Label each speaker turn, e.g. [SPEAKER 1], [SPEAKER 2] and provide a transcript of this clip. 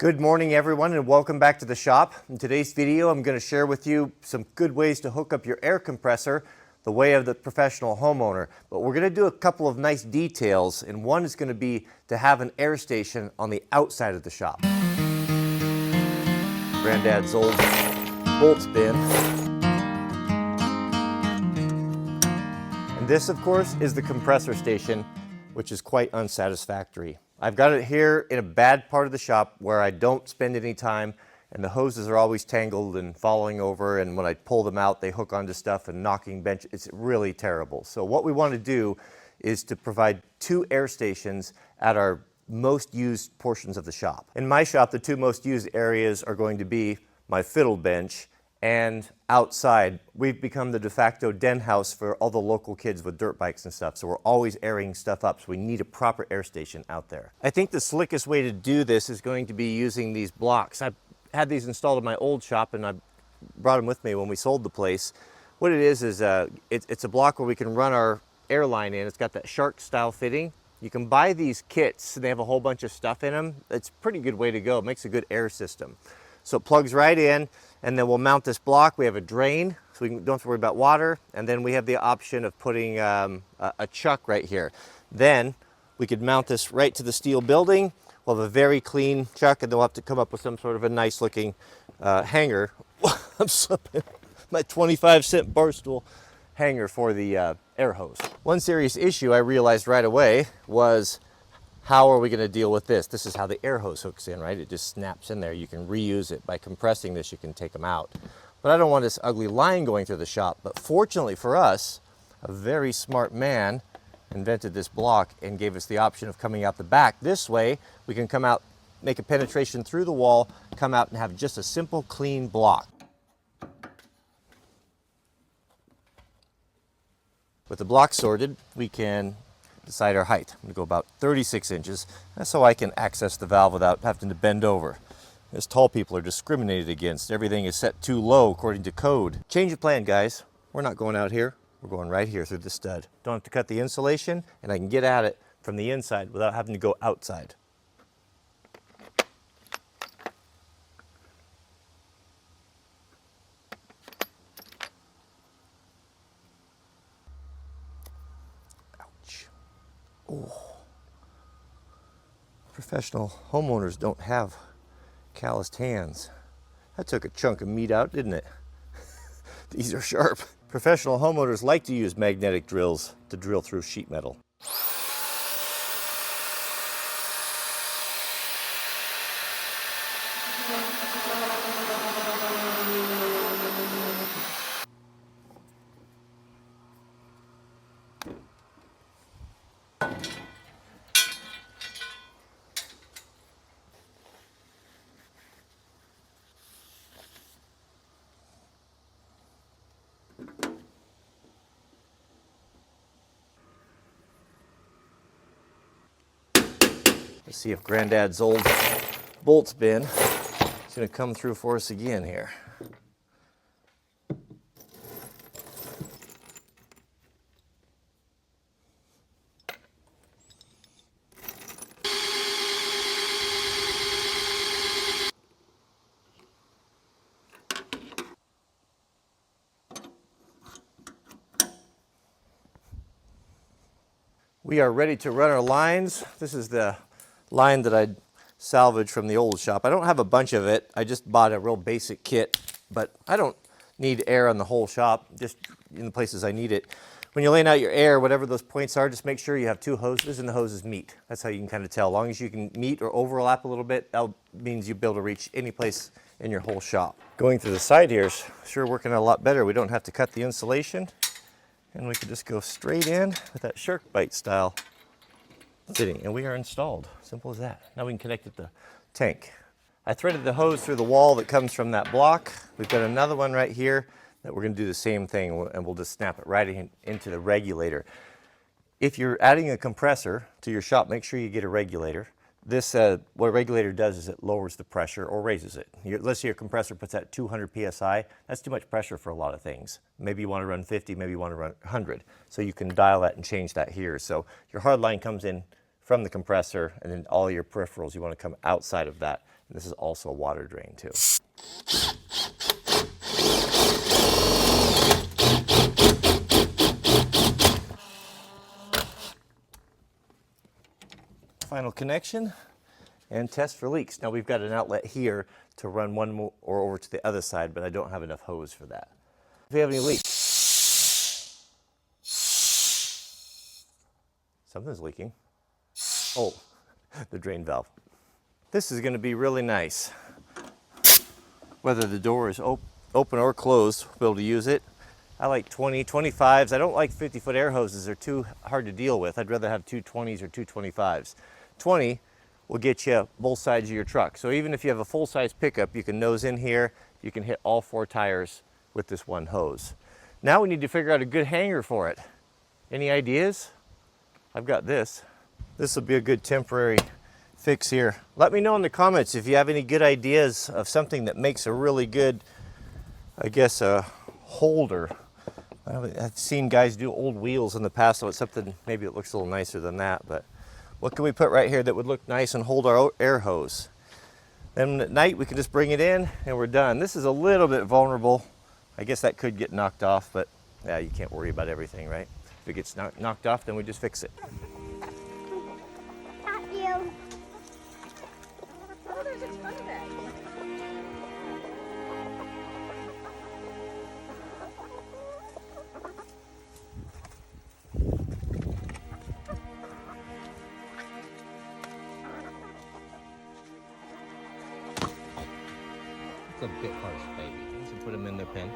[SPEAKER 1] Good morning everyone and welcome back to the shop. In today's video I'm going to share with you some good ways to hook up your air compressor the way of the professional homeowner. But we're going to do a couple of nice details, and one is going to be to have an air station on the outside of the shop. Granddad's old bolts bin. And this of course is the compressor station, which is quite unsatisfactory. I've got it here in a bad part of the shop where I don't spend any time, and the hoses are always tangled and falling over, and when I pull them out they hook onto stuff and knocking bench. It's really terrible. So what we want to do is to provide two air stations at our most used portions of the shop. In my shop, the two most used areas are going to be my fiddle bench and outside. We've become the de facto den house for all the local kids with dirt bikes and stuff, so we're always airing stuff up, so we need a proper air station out there. I think the slickest way to do this is going to be using these blocks. I had these installed in my old shop and I brought them with me when we sold the place. What it is it's a block where we can run our air line in. It's got that shark style fitting. You can buy these kits, they have a whole bunch of stuff in them. It's a pretty good way to go. It makes a good air system. So it plugs right in, and then we'll mount this block. We have a drain, so we don't have to worry about water. And then we have the option of putting a chuck right here. Then we could mount this right to the steel building. We'll have a very clean chuck, and then we'll have to come up with some sort of a nice looking hanger. I'm slipping. My 25-cent bar stool hanger for the air hose. One serious issue I realized right away was, how are we going to deal with this? This is how the air hose hooks in, right? It just snaps in there. You can reuse it. By compressing this, you can take them out. But I don't want this ugly line going through the shop. But fortunately for us, a very smart man invented this block and gave us the option of coming out the back. This way, we can come out, make a penetration through the wall, come out and have just a simple, clean block. With the block sorted, we can decide our height. I'm going to go about 36 inches. That's so I can access the valve without having to bend over. As tall people are discriminated against. Everything is set too low according to code. Change of plan, guys. We're not going out here. We're going right here through the stud. Don't have to cut the insulation, and I can get at it from the inside without having to go outside. Oh. Professional homeowners don't have calloused hands. That took a chunk of meat out, didn't it? These are sharp. Professional homeowners like to use magnetic drills to drill through sheet metal. Let's see if Granddad's old bolts bin is going to come through for us again here. We are ready to run our lines. This is the line that I salvaged from the old shop. I don't have a bunch of it. I just bought a real basic kit, but I don't need air on the whole shop, just in the places I need it. When you're laying out your air, whatever those points are, just make sure you have two hoses and the hoses meet. That's how you can kind of tell. As long as you can meet or overlap a little bit, that means you'll be able to reach any place in your whole shop. Going through the side here is sure working a lot better. We don't have to cut the insulation, and we can just go straight in with that shark bite style fitting, and we are installed. Simple as that. Now we can connect it to the tank. I threaded the hose through the wall that comes from that block. We've got another one right here that we're going to do the same thing, and we'll just snap it right into the regulator. If you're adding a compressor to your shop, make sure you get a regulator. This, what a regulator does is it lowers the pressure or raises it. Let's say your compressor puts at 200 PSI. That's too much pressure for a lot of things. Maybe you want to run 50, maybe you want to run 100. So you can dial that and change that here. So your hard line comes in from the compressor, and then all your peripherals, you want to come outside of that This is also a water drain too. Final connection and test for leaks. Now we've got an outlet here to run one more or over to the other side, but I don't have enough hose for that. If you have any leaks, something's leaking. Oh, the drain valve. This is going to be really nice. Whether the door is open or closed, we'll be able to use it. I like 20, 25s. I don't like 50-foot air hoses. They're too hard to deal with. I'd rather have two 20s or two 25s. 20 will get you both sides of your truck. So even if you have a full-size pickup, you can nose in here. You can hit all 4 tires with this one hose. Now we need to figure out a good hanger for it. Any ideas? I've got this. This will be a good temporary fix here. Let me know in the comments if you have any good ideas of something that makes a really good, I guess, a holder. I've seen guys do old wheels in the past, so it's something maybe it looks a little nicer than that, but what can we put right here that would look nice and hold our air hose? Then at night we can just bring it in and we're done. This is a little bit vulnerable. I guess that could get knocked off, but yeah, you can't worry about everything, right? If it gets knocked off, then we just fix it.
[SPEAKER 2] Got you.
[SPEAKER 3] Oh, there's a ton of eggs.
[SPEAKER 1] It's a bit harsh, baby. Let's put them in their pen.